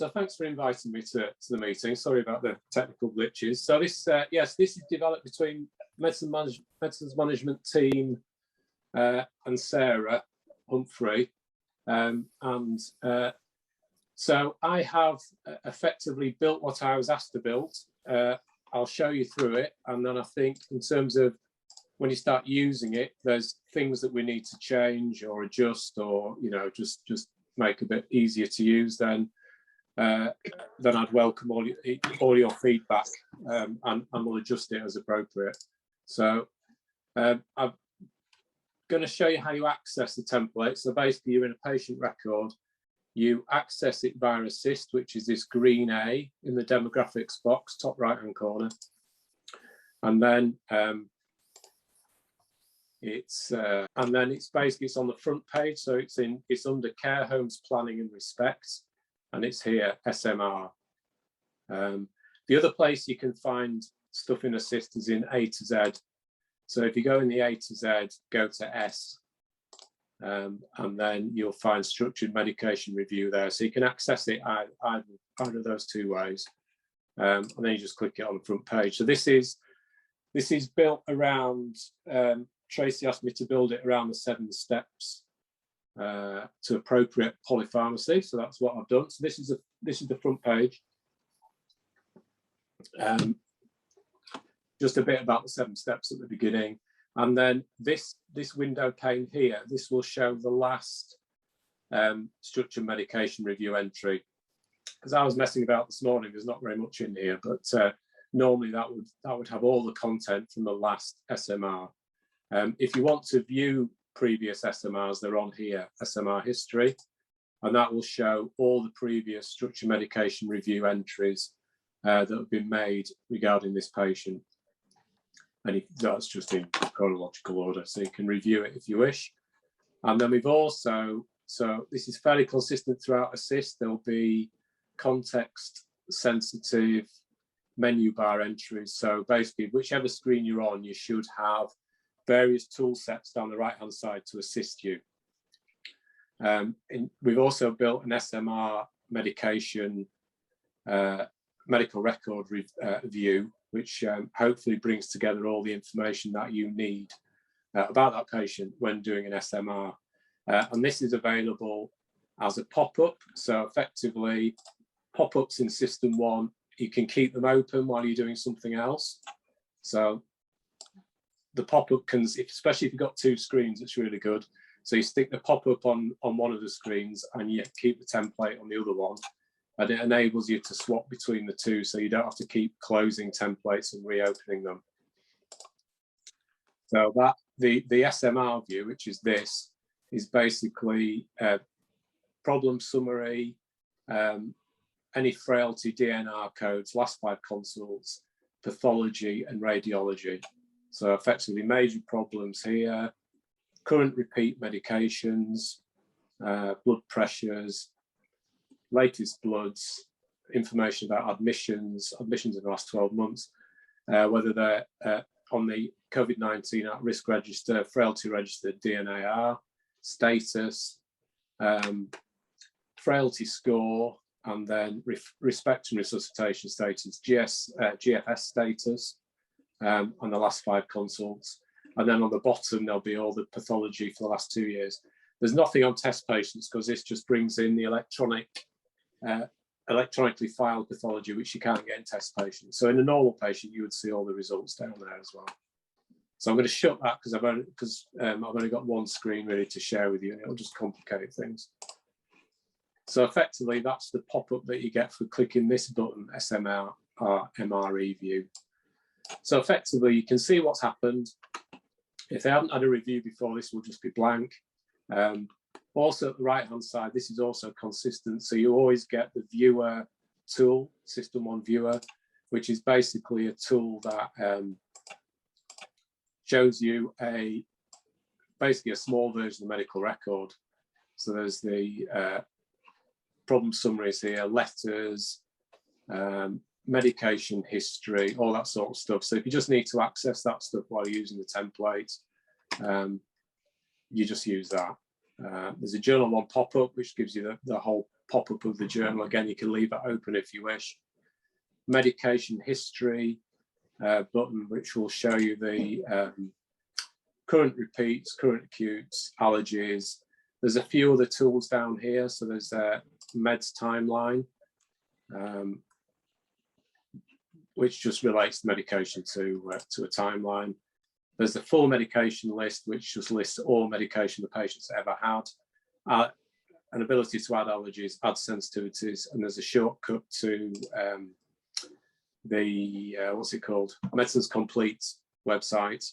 So thanks for inviting me to the meeting. Sorry about the technical glitches. So this, yes, this is developed between medicines management team and Sarah Humphrey. So I have effectively built what I was asked to build. I'll show you through it. And then I think in terms of when you start using it, there's things that we need to change or adjust or, you know, just make a bit easier to use, then I'd welcome all your feedback and we'll adjust it as appropriate. So I'm going to show you how you access the template. So basically you're in a patient record, you access it via Assist, which is this green A in the demographics box, top right-hand corner. And then it's on the front page. So it's under care homes, planning and respect. And it's here, SMR. The other place you can find stuff in Assist is in A to Z. So if you go in the A to Z, go to S, and then you'll find structured medication review there. So you can access it either of those two ways. And then you just click it on the front page. So this is built around, Tracy asked me to build it around the 7 steps to appropriate polypharmacy. So that's what I've done. So this is the front page. Just a bit about the 7 steps at the beginning. And then this window pane here, this will show the last structured medication review entry. Because I was messing about this morning, there's not very much in here, but normally that would have all the content from the last SMR. If you want to view previous SMRs, they're on here, Smr History, and that will show all the previous structured medication review entries that have been made regarding this patient. And that's just in chronological order, so you can review it if you wish. And then we've also, so this is fairly consistent throughout Assist, there'll be context sensitive menu bar entries. So basically, whichever screen you're on, you should have various tool sets down the right-hand side to assist you. We've also built an SMR medication medical record view, which hopefully brings together all the information that you need about that patient when doing an SMR. And this is available as a pop-up. So effectively, pop-ups in System 1, you can keep them open while you're doing something else. So the pop-up can, especially if you've got 2 screens, it's really good. So you stick the pop-up on one of the screens and you keep the template on the other one. And it enables you to swap between the two, so you don't have to keep closing templates and reopening them. So that the SMR view, which is this, is basically problem summary, any frailty DNR codes, last 5 consults, pathology and radiology. So effectively major problems here, current repeat medications, blood pressures, latest bloods, information about admissions in the last 12 months, whether they're on the COVID-19 at-risk register, frailty register, DNAR, status, frailty score, and then respect and resuscitation status, GFS status, and the last 5 consults. And then on the bottom, there'll be all the pathology for the last 2 years. There's nothing on test patients because this just brings in the electronically filed pathology, which you can't get in test patients. So in a normal patient, you would see all the results down there as well. So I'm going to shut that because I've only got one screen really to share with you, and it'll just complicate things. So effectively, that's the pop-up that you get for clicking this button, SMR MRE view. So effectively, you can see what's happened. If they haven't had a review before, this will just be blank. Also at the right-hand side, this is also consistent. So you always get the viewer tool, System 1 viewer, which is basically a tool that shows you basically a small version of the medical record. So there's the problem summaries here, letters, medication history, all that sort of stuff. So if you just need to access that stuff while you're using the template, you just use that. There's a journal one pop-up, which gives you the whole pop-up of the journal. Again, you can leave it open if you wish. Medication history button, which will show you the current repeats, current acutes, allergies. There's a few other tools down here. So there's a meds timeline, which just relates the medication to a timeline. There's the full medication list, which just lists all medication the patient's ever had, an ability to add allergies, add sensitivities, and there's a shortcut to the, what's it called, Medicines Complete website,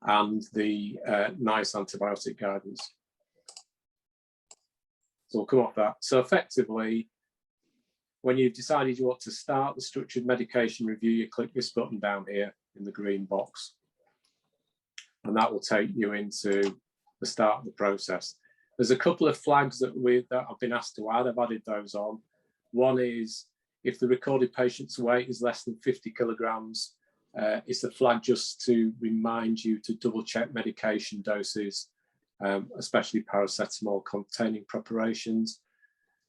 and the NICE antibiotic guidance. So we'll come off that. So effectively, when you've decided you want to start the structured medication review, you click this button down here in the green box, and that will take you into the start of the process. There's a couple of flags that I've been asked to add. I've added those on. One is if the recorded patient's weight is less than 50 kilograms, it's a flag just to remind you to double check medication doses, especially paracetamol containing preparations.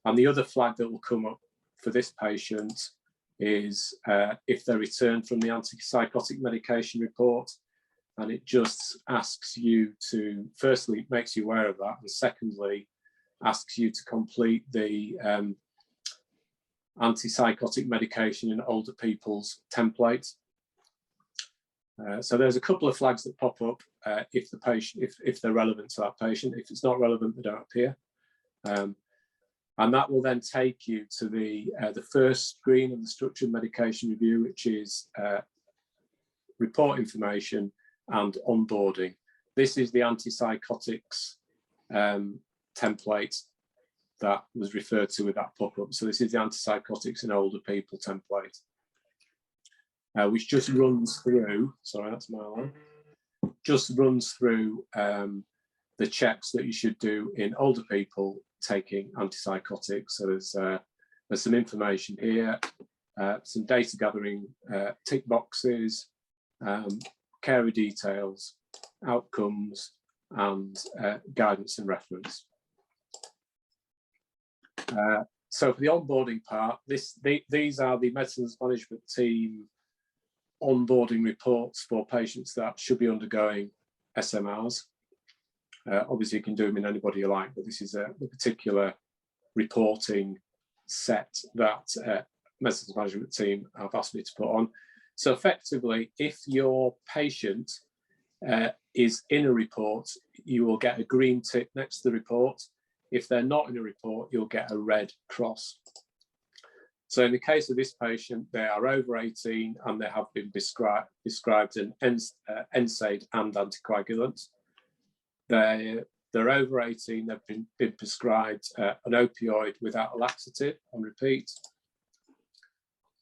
And the other flag that will come up for this patient is if they return from the antipsychotic medication report, and it just asks you to, firstly, it makes you aware of that, and secondly, asks you to complete the antipsychotic medication in older people's template. So there's a couple of flags that pop up if the patient, if they're relevant to that patient. If it's not relevant, they don't appear. And that will then take you to the first screen of the structured medication review, which is report information and onboarding. This is the antipsychotics template that was referred to with that pop-up. So this is the antipsychotics in older people template, which just runs through, sorry, that's my alarm, just runs through the checks that you should do in older people taking antipsychotics. So there's some information here, some data gathering tick boxes, carer details, outcomes, and guidance and reference. So for the onboarding part, these are the medicines management team onboarding reports for patients that should be undergoing SMRs. Obviously, you can do them in anybody you like, but this is a particular reporting set that medicines management team have asked me to put on. So effectively, if your patient is in a report, you will get a green tick next to the report. If they're not in a report, you'll get a red cross. So in the case of this patient, they are over 18 and they have been prescribed an NSAID and anticoagulant. They're over 18, they've been prescribed an opioid without a laxative on repeat.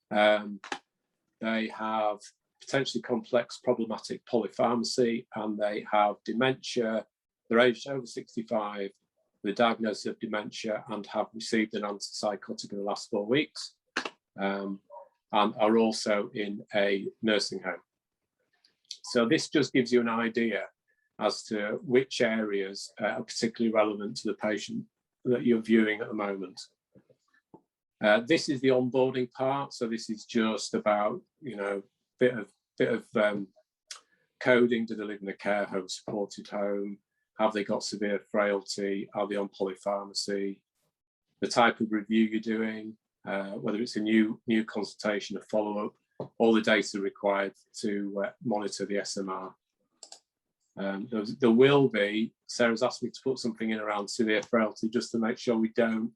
They have potentially complex problematic polypharmacy, and they have dementia. They're aged over 65, the diagnosis of dementia, and have received an antipsychotic in the last 4 weeks, and are also in a nursing home. So this just gives you an idea as to which areas are particularly relevant to the patient that you're viewing at the moment. This is the onboarding part. So this is just about, you know, bit of coding. Do they live in a care home, supported home? Have they got severe frailty? Are they on polypharmacy? The type of review you're doing, whether it's a new consultation, a follow-up, all the data required to monitor the SMR. There will be, Sarah's asked me to put something in around severe frailty just to make sure we don't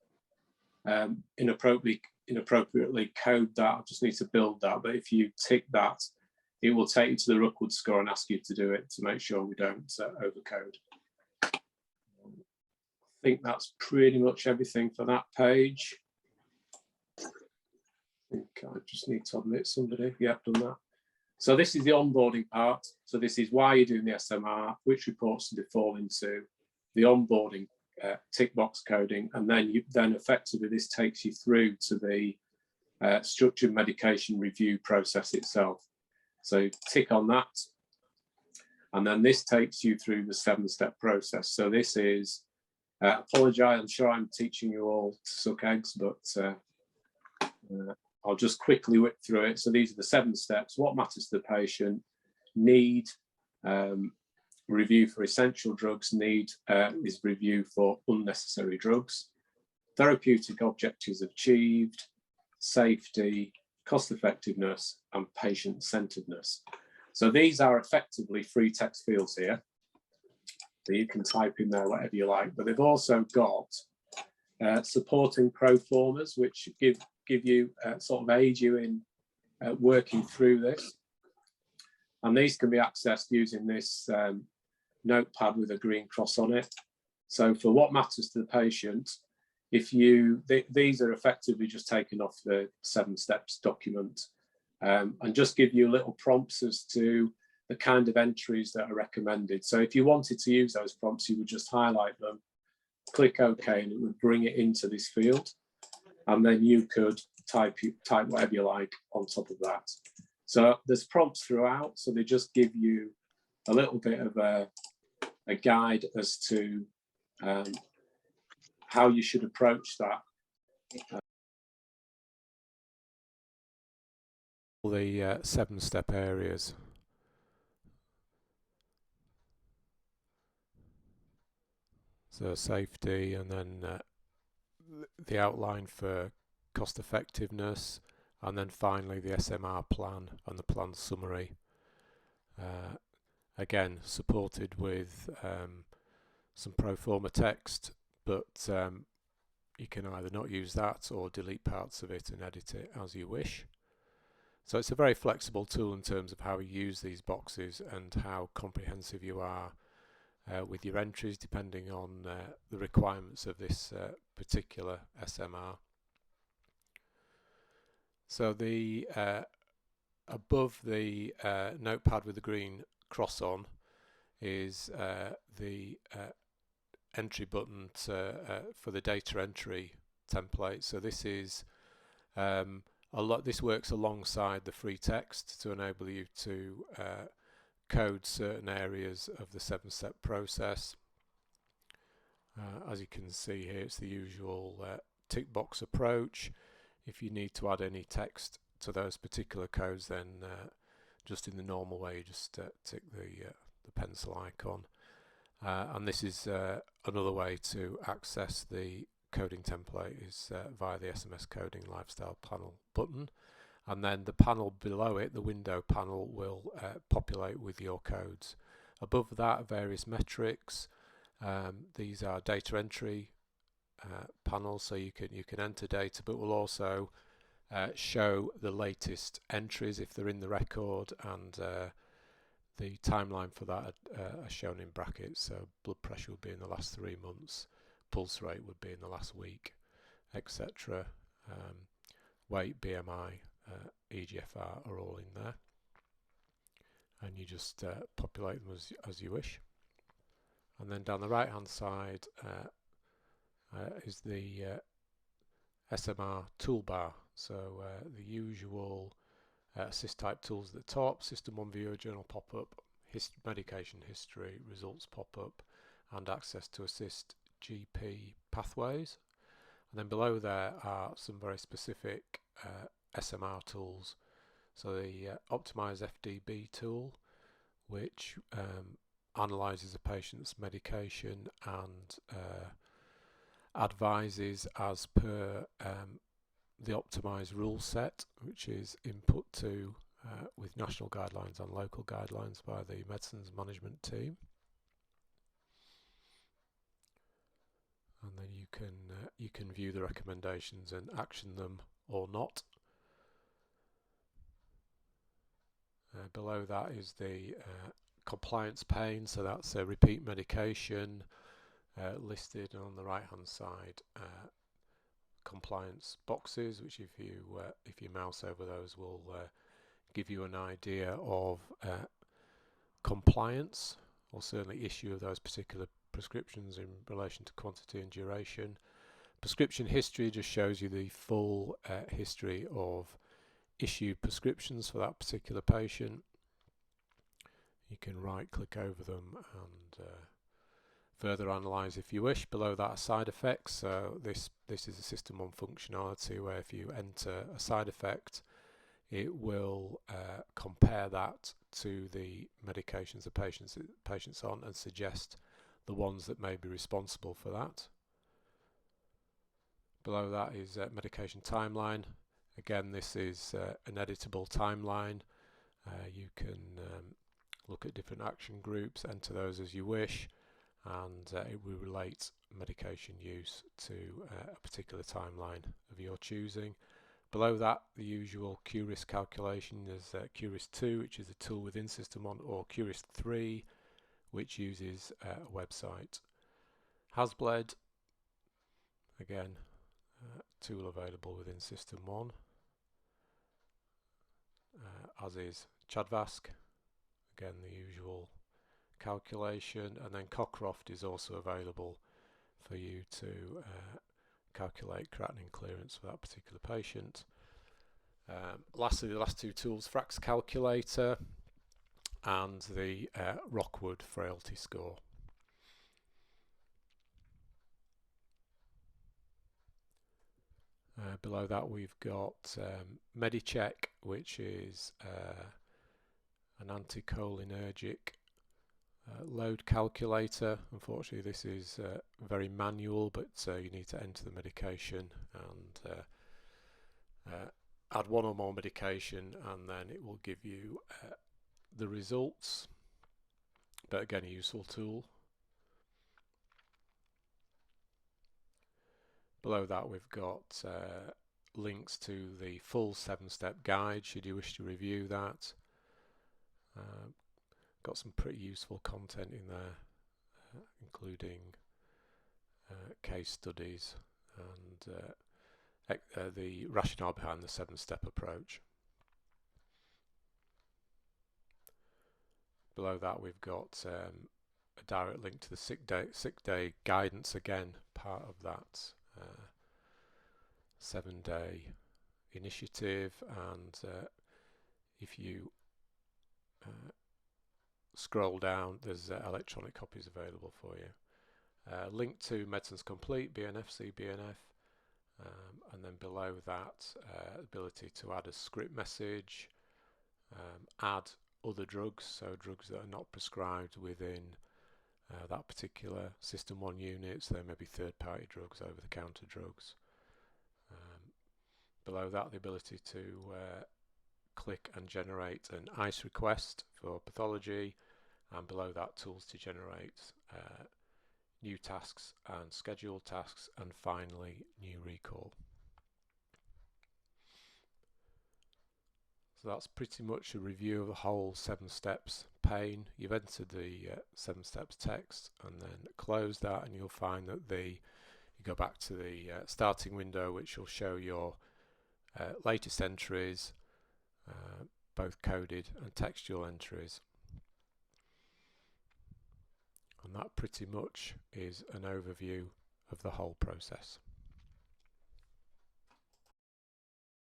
inappropriately code that. I just need to build that, but if you tick that, it will take you to the Rookwood score and ask you to do it to make sure we don't overcode. I think that's pretty much everything for that page. I think I just need to admit somebody. Yeah, I've done that. So this is the onboarding part. So this is why you're doing the SMR, which reports do they fall into, the onboarding tick box coding, and then effectively this takes you through to the structured medication review process itself. So tick on that, And then this takes you through the 7-step process. So this is, apologise, I'm sure I'm teaching you all to suck eggs, but I'll just quickly whip through it. So these are the 7 steps. What matters to the patient? Need, review for essential drugs. Need is review for unnecessary drugs. Therapeutic objectives achieved, safety, cost effectiveness, and patient centeredness. So these are effectively free text fields here. So you can type in there whatever you like, but they've also got supporting pro formas, which give you sort of aid you in working through this. And these can be accessed using this notepad with a green cross on it. So for what matters to the patient, if these are effectively just taken off the 7 steps document, and just give you little prompts as to the kind of entries that are recommended. So if you wanted to use those prompts, you would just highlight them, click OK, and it would bring it into this field. And then you could type whatever you like on top of that. So there's prompts throughout, so they just give you a little bit of a guide as to how you should approach that. The 7-step areas. So safety, and then the outline for cost effectiveness, and then finally the SMR plan and the plan summary. Again, supported with some pro forma text, but you can either not use that or delete parts of it and edit it as you wish. So it's a very flexible tool in terms of how you use these boxes and how comprehensive you are with your entries, depending on the requirements of this particular SMR. So the above the notepad with the green cross on is the entry button for the data entry template. So this is this works alongside the free text to enable you to code certain areas of the 7-step process. As you can see here, it's the usual tick box approach. If you need to add any text to those particular codes, then just in the normal way, you just tick the pencil icon. And this is another way to access the coding template is via the SMS Coding Lifestyle panel button, and then the panel below it, the window panel, will populate with your codes. Above that, various metrics. These are data entry panels, so you can enter data, but will also show the latest entries if they're in the record, and the timeline for that are shown in brackets. So blood pressure would be in the last 3 months, pulse rate would be in the last week, etc. Weight, BMI, EGFR are all in there, and you just populate them as you wish. And then down the right hand side is the SMR toolbar. So the usual assist type tools at the top: System 1 Viewer, Journal pop-up, medication history, results pop-up, and access to Assist GP pathways. And then below there are some very specific SMR tools. So the Optimize FDB tool, which analyzes a patient's medication and advises as per the optimized rule set, which is input to with national guidelines and local guidelines by the medicines management team. And then you can view the recommendations and action them or not. Below that is the compliance pane, so that's a repeat medication listed, and on the right hand side compliance boxes, which if you mouse over those will give you an idea of compliance, or certainly issue of those particular prescriptions in relation to quantity and duration. Prescription history just shows you the full history of issued prescriptions for that particular patient. You can right click over them and further analyze if you wish. Below that are side effects. So this is a System 1 functionality where if you enter a side effect, it will compare that to the medications the patient's on and suggest the ones that may be responsible for that. Below that is medication timeline. Again, this is an editable timeline. You can look at different action groups, enter those as you wish, and it will relate medication use to a particular timeline of your choosing. Below that, the usual QRIS calculation. There's QRIS 2, which is a tool within System 1, or QRIS 3, which uses a website. Hasbled, again, tool available within System 1, as is Chadvask, again the usual calculation, and then Cockcroft is also available for you to calculate creatinine clearance for that particular patient. Lastly, the last two tools, Frax Calculator and the Rockwood Frailty Score. Below that we've got Medi-Check, which is an anticholinergic load calculator. Unfortunately, this is very manual, but you need to enter the medication and add one or more medication, and then it will give you the results. But again, a useful tool. Below that we've got links to the full 7-step guide should you wish to review that. Got some pretty useful content in there, including case studies and the rationale behind the 7-step approach. Below that we've got a direct link to the sick day guidance, again part of that 7-day initiative, and if you scroll down, there's electronic copies available for you. Link to Medicines Complete, BNF, CBNF, and then below that ability to add a script message, add other drugs, so drugs that are not prescribed within that particular System 1 unit, so there may be third-party drugs, over-the-counter drugs. Below that, the ability to click and generate an ICE request for pathology, and below that, tools to generate new tasks and scheduled tasks, and finally, new recall. So that's pretty much a review of the whole 7 steps pane. You've entered the 7 steps text and then close that, and you'll find that you go back to the starting window, which will show your latest entries, both coded and textual entries. And that pretty much is an overview of the whole process.